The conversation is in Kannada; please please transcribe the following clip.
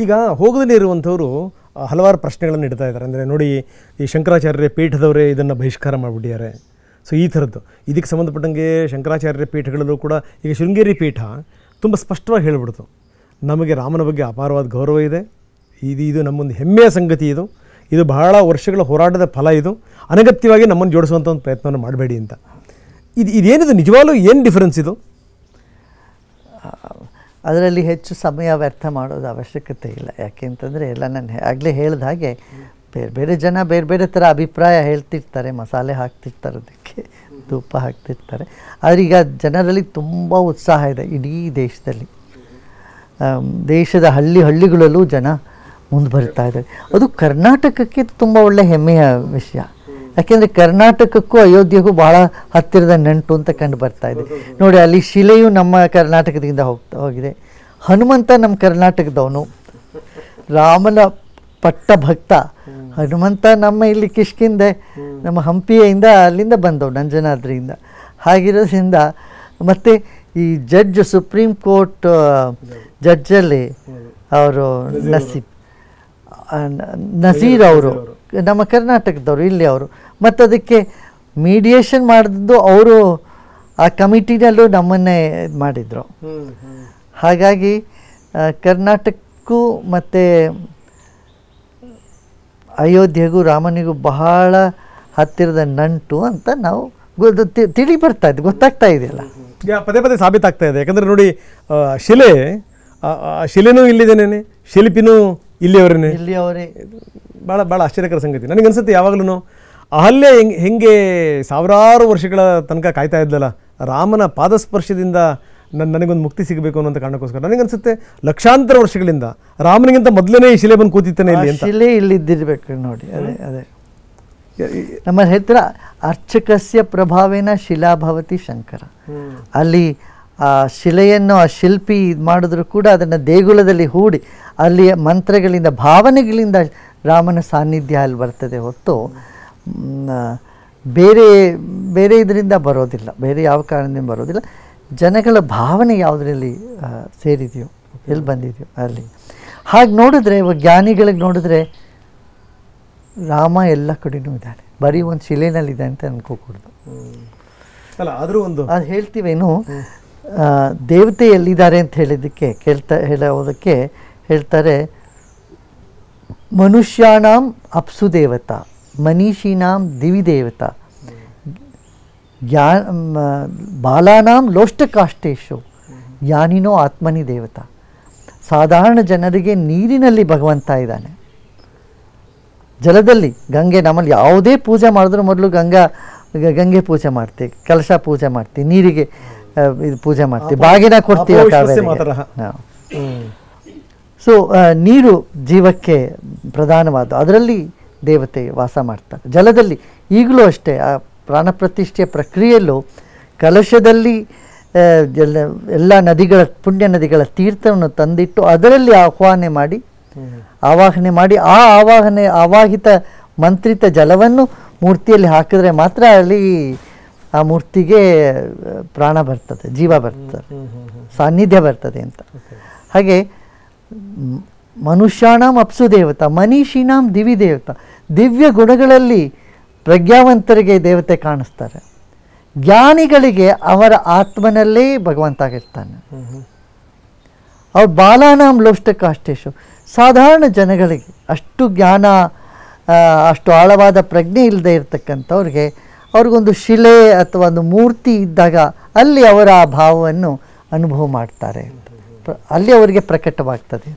ಈಗ ಹೋಗದಲ್ಲಿ ಇರುವಂಥವರು ಹಲವಾರು ಪ್ರಶ್ನೆಗಳನ್ನು ಇಡ್ತಾ ಇದ್ದಾರೆ. ಅಂದರೆ ನೋಡಿ, ಈ ಶಂಕರಾಚಾರ್ಯ ಪೀಠದವರೇ ಇದನ್ನು ಬಹಿಷ್ಕಾರ ಮಾಡಿಬಿಟ್ಟಿದ್ದಾರೆ. ಸೊ ಈ ಥರದ್ದು ಇದಕ್ಕೆ ಸಂಬಂಧಪಟ್ಟಂಗೆ ಶಂಕರಾಚಾರ್ಯ ಪೀಠಗಳಲ್ಲೂ ಕೂಡ ಈಗ ಶೃಂಗೇರಿ ಪೀಠ ತುಂಬ ಸ್ಪಷ್ಟವಾಗಿ ಹೇಳಿಬಿಡ್ತು, ನಮಗೆ ರಾಮನ ಬಗ್ಗೆ ಅಪಾರವಾದ ಗೌರವ ಇದೆ, ಇದು ನಮ್ಮೊಂದು ಹೆಮ್ಮೆಯ ಸಂಗತಿ, ಇದು ಬಹಳ ವರ್ಷಗಳ ಹೋರಾಟದ ಫಲ, ಇದು ಅನಗತ್ಯವಾಗಿ ನಮ್ಮನ್ನು ಜೋಡಿಸುವಂಥ ಒಂದು ಪ್ರಯತ್ನವನ್ನು ಮಾಡಬೇಡಿ ಅಂತ. ಇದೇನಿದು ನಿಜವಾಗ್ಲೂ ಏನು ಡಿಫರೆನ್ಸ್ ಇದು? ಅದರಲ್ಲಿ ಹೆಚ್ಚು ಸಮಯ ವ್ಯರ್ಥ ಮಾಡೋದು ಅವಶ್ಯಕತೆ ಇಲ್ಲ. ಯಾಕೆಂತಂದರೆ ಎಲ್ಲ ನಾನು ಆಗಲೇ ಹೇಳಿದ ಹಾಗೆ ಬೇರೆ ಬೇರೆ ಜನ ಬೇರೆ ಬೇರೆ ಥರ ಅಭಿಪ್ರಾಯ ಹೇಳ್ತಿರ್ತಾರೆ, ಮಸಾಲೆ ಹಾಕ್ತಿರ್ತಾರೆ, ಅದಕ್ಕೆ ಧೂಪ ಹಾಕ್ತಿರ್ತಾರೆ. ಆದರೆ ಈಗ ಜನರಲ್ಲಿ ತುಂಬ ಉತ್ಸಾಹ ಇದೆ ಇಡೀ ದೇಶದಲ್ಲಿ. ದೇಶದ ಹಳ್ಳಿಗಳಲ್ಲೂ ಜನ ಮುಂದೆ ಬರ್ತಾ ಇದ್ದಾರೆ. ಅದು ಕರ್ನಾಟಕಕ್ಕೆ ತುಂಬ ಒಳ್ಳೆ ಹೆಮ್ಮೆಯ ವಿಷಯ. ಯಾಕೆಂದರೆ ಕರ್ನಾಟಕಕ್ಕೂ ಅಯೋಧ್ಯೆಗೂ ಭಾಳ ಹತ್ತಿರದ ನಂಟು ಅಂತ ಕಂಡು ಬರ್ತಾ ಇದೆ. ನೋಡಿ, ಅಲ್ಲಿ ಶಿಲೆಯು ನಮ್ಮ ಕರ್ನಾಟಕದಿಂದ ಹೋಗಿದೆ. ಹನುಮಂತ ನಮ್ಮ ಕರ್ನಾಟಕದವನು, ರಾಮನ ಪಟ್ಟ ಭಕ್ತ ಹನುಮಂತ ನಮ್ಮ ಇಲ್ಲಿ ಕಿಷ್ಕಿಂದೆ, ನಮ್ಮ ಹಂಪಿಯಿಂದ ಅಲ್ಲಿಂದ ಬಂದವು, ನಂಜನಾದ್ರಿಯಿಂದ. ಹಾಗಿರೋದ್ರಿಂದ ಮತ್ತು ಈ ಜಡ್ಜ್ ಸುಪ್ರೀಂ ಕೋರ್ಟ್ ಜಡ್ಜಲ್ಲಿ ಅವರು ನಜೀರ್ ಅವರು ನಮ್ಮ ಕರ್ನಾಟಕದವರು, ಇಲ್ಲಿ ಅವರು. ಮತ್ತು ಅದಕ್ಕೆ ಮೀಡಿಯೇಷನ್ ಮಾಡಿದ್ದು ಅವರು, ಆ ಕಮಿಟಿನಲ್ಲೂ ನಮ್ಮನ್ನೇ ಇದು ಮಾಡಿದರು. ಹಾಗಾಗಿ ಕರ್ನಾಟಕಕ್ಕೂ ಮತ್ತು ಅಯೋಧ್ಯೆಗೂ ರಾಮನಿಗೂ ಬಹಳ ಹತ್ತಿರದ ನಂಟು ಅಂತ ನಾವು ಗೊತ್ತಾಗ್ತಾ ಇದೆಯಲ್ಲ, ಪದೇ ಪದೇ ಸಾಬೀತಾಗ್ತಾ ಇದೆ. ಯಾಕಂದರೆ ನೋಡಿ, ಶಿಲೆನೂ ಇಲ್ಲಿದ್ದೇನೆ, ಶಿಲ್ಪಿನೂ ಇಲ್ಲಿಯವರೇ. ಭಾಳ ಭಾಳ ಆಶ್ಚರ್ಯಕರ ಸಂಗತಿ. ನನಗನ್ಸುತ್ತೆ ಯಾವಾಗಲೂ ಅಹಲ್ಯ ಹೆಂಗೆ ಸಾವಿರಾರು ವರ್ಷಗಳ ತನಕ ಕಾಯ್ತಾ ಇದ್ದಲ್ಲ, ರಾಮನ ಪಾದಸ್ಪರ್ಶದಿಂದ ನನಗೊಂದು ಮುಕ್ತಿ ಸಿಗಬೇಕು ಅನ್ನೋಂಥ ಕಾರಣಕ್ಕೋಸ್ಕರ ನನಗನ್ಸುತ್ತೆ ಲಕ್ಷಾಂತರ ವರ್ಷಗಳಿಂದ ರಾಮನಿಗಿಂತ ಮೊದಲನೇ ಈ ಶಿಲೆ ಬಂದು ಕೂತಿತ್ತಾನೆ ಇಲ್ಲಿ ಅಂತ. ಶಿಲೆ ಇಲ್ಲಿದ್ದಿರ್ಬೇಕು ನೋಡಿ. ಅದೇ ನಮ್ಮ ಹತ್ರ ಅರ್ಚಕಸ್ಯ ಪ್ರಭಾವೇನ ಶಿಲಾಭವತಿ ಶಂಕರ. ಅಲ್ಲಿ ಆ ಶಿಲೆಯನ್ನು ಆ ಶಿಲ್ಪಿ ಇದು ಮಾಡಿದ್ರು ಕೂಡ ಅದನ್ನು ದೇಗುಲದಲ್ಲಿ ಹೂಡಿ ಅಲ್ಲಿಯ ಮಂತ್ರಗಳಿಂದ ಭಾವನೆಗಳಿಂದ ರಾಮನ ಸಾನ್ನಿಧ್ಯ ಅಲ್ಲಿ ಬರ್ತದೆ ಹೊತ್ತು ಬೇರೆ ಇದರಿಂದ ಬರೋದಿಲ್ಲ, ಬೇರೆ ಯಾವ ಕಾರಣದಿಂದ ಬರೋದಿಲ್ಲ. ಜನಗಳ ಭಾವನೆ ಯಾವುದರಲ್ಲಿ ಸೇರಿದೆಯೋ, ಎಲ್ಲಿ ಬಂದಿದೆಯೋ ಅಲ್ಲಿ. ಹಾಗೆ ನೋಡಿದ್ರೆ ಜ್ಞಾನಿಗಳಿಗೆ ನೋಡಿದ್ರೆ ರಾಮ ಎಲ್ಲ ಕಡೆನೂ ಇದ್ದಾನೆ, ಬರೀ ಒಂದು ಶಿಲೆನಲ್ಲಿದೆ ಅಂತ ಅನ್ಕೋಕೂಡ್ದು. ಆದರೂ ಒಂದು ಅದು ಹೇಳ್ತೀವೇನು, ದೇವತೆ ಎಲ್ಲಿದ್ದಾರೆ ಅಂತ ಹೇಳಿದ್ದಕ್ಕೆ ಹೇಳೋದಕ್ಕೆ ಹೇಳ್ತಾರೆ, ಮನುಷ್ಯಾಣಾಂ ಅಪ್ಸು ದೇವತಾ, ಮನೀಷೀನಾಂ ದಿವಿ ದೇವತಾ, ಬಾಲಾನಾಂ ಲೋಷ್ಟಕಾಷ್ಟೇಶು, ಜ್ಞಾನಿನೋ ಆತ್ಮನಿ ದೇವತಾ. ಸಾಧಾರಣ ಜನರಿಗೆ ನೀರಿನಲ್ಲಿ ಭಗವಂತ ಇದ್ದಾನೆ, ಜಲದಲ್ಲಿ ಗಂಗೆ. ನಮ್ಮಲ್ಲಿ ಯಾವುದೇ ಪೂಜೆ ಮಾಡಿದ್ರು ಮೊದಲು ಗಂಗೆ ಪೂಜೆ ಮಾಡ್ತೀವಿ, ಕಲಶ ಪೂಜೆ ಮಾಡ್ತೀವಿ, ನೀರಿಗೆ ಇದು ಪೂಜೆ ಮಾಡ್ತೀವಿ, ಬಾಗಿನ ಕೊಡ್ತೀವಿ. ಸೊ ನೀರು ಜೀವಕ್ಕೆ ಪ್ರಧಾನವಾದ, ಅದರಲ್ಲಿ ದೇವತೆ ವಾಸ ಮಾಡ್ತಾರೆ. ಜಲದಲ್ಲಿ ಈಗಲೂ ಅಷ್ಟೇ, ಆ ಪ್ರಾಣ ಪ್ರತಿಷ್ಠೆಯ ಪ್ರಕ್ರಿಯೆಯಲ್ಲೂ ಕಲಶದಲ್ಲಿ ಎಲ್ಲ ನದಿಗಳ, ಪುಣ್ಯ ನದಿಗಳ ತೀರ್ಥವನ್ನು ತಂದಿಟ್ಟು ಅದರಲ್ಲಿ ಆವಾಹನೆ ಮಾಡಿ ಆ ಆವಾಹಿತ ಮಂತ್ರಿತ ಜಲವನ್ನು ಮೂರ್ತಿಯಲ್ಲಿ ಹಾಕಿದ್ರೆ ಮಾತ್ರ ಅಲ್ಲಿ ಆ ಮೂರ್ತಿಗೆ ಪ್ರಾಣ ಬರ್ತದೆ, ಜೀವ ಬರ್ತದೆ, ಸಾನ್ನಿಧ್ಯ ಬರ್ತದೆ ಅಂತ. ಹಾಗೆ ಮನುಷ್ಯಾಣಾಂ ಅಪ್ಸು ದೇವತಾ, ಮನೀಷೀನಾಂ ದಿವಿ ದೇವತಾ. ದಿವ್ಯ ಗುಣಗಳಲ್ಲಿ ಪ್ರಜ್ಞಾವಂತರಿಗೆ ದೇವತೆ ಕಾಣಿಸ್ತಾರೆ, ಜ್ಞಾನಿಗಳಿಗೆ ಅವರ ಆತ್ಮನಲ್ಲೇ ಭಗವಂತ ಆಗಿರ್ತಾನೆ. ಅವ್ರು ಬಾಲಾನಾಂ ಲೋಷ್ಟಕಾಷ್ಟೇಶು, ಸಾಧಾರಣ ಜನಗಳಿಗೆ ಅಷ್ಟು ಜ್ಞಾನ, ಅಷ್ಟು ಆಳವಾದ ಪ್ರಜ್ಞೆ ಇಲ್ಲದೆ ಇರತಕ್ಕಂಥವ್ರಿಗೆ ಅವ್ರಿಗೊಂದು ಶಿಲೆ ಅಥವಾ ಒಂದು ಮೂರ್ತಿ ಇದ್ದಾಗ ಅಲ್ಲಿ ಅವರ ಆ ಭಾವವನ್ನು ಅನುಭವ ಮಾಡ್ತಾರೆ, ಅಲ್ಲಿ ಅವರಿಗೆ ಪ್ರಕಟವಾಗ್ತದೆ.